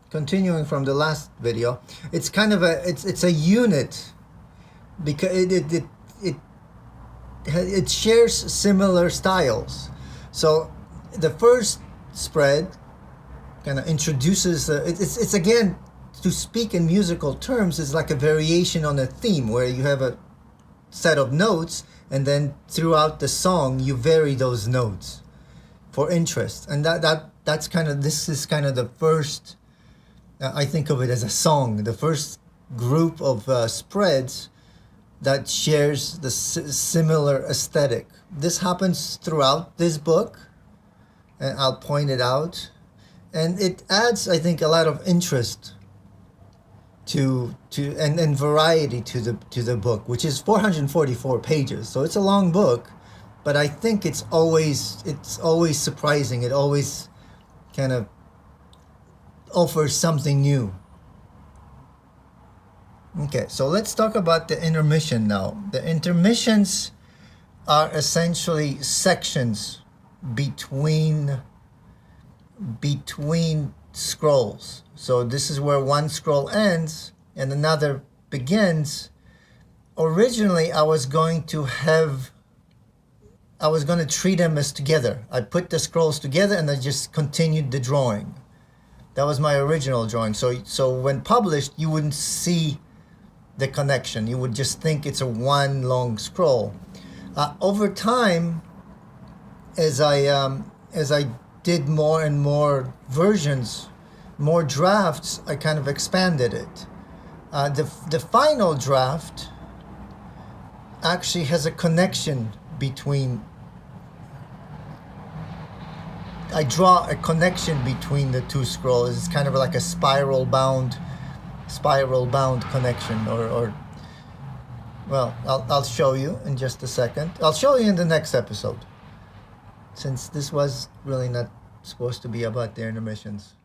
Continuing from the last video, it's kind of it's a unit because it shares similar styles. So the first spread kind of introduces it's again, to speak in musical terms, is like a variation on a theme where you have a set of notes, and then throughout the song you vary those notes for interest. And that's kind of, this is kind of the first, I think of it as a song, the first group of spreads that shares the similar aesthetic. This happens throughout this book, and I'll point it out, and it adds, I think, a lot of interest and variety to the book, which is 444 pages. So it's a long book, but I think it's always surprising. It always kind of offers something new. Okay, so let's talk about the intermission now. The intermissions are essentially sections between scrolls. So this is where one scroll ends and another begins. Originally, I was going to treat them as together. I put the scrolls together and I just continued the drawing. That was my original drawing. So when published, you wouldn't see the connection. You would just think it's a one long scroll. Over time, as I did more and more versions, more drafts, I kind of expanded it. The final draft actually has a connection between, I draw a connection between the two scrolls. It's kind of like a spiral bound connection, or well, I'll show you in just a second. I'll show you in the next episode, since this was really not supposed to be about the intermissions.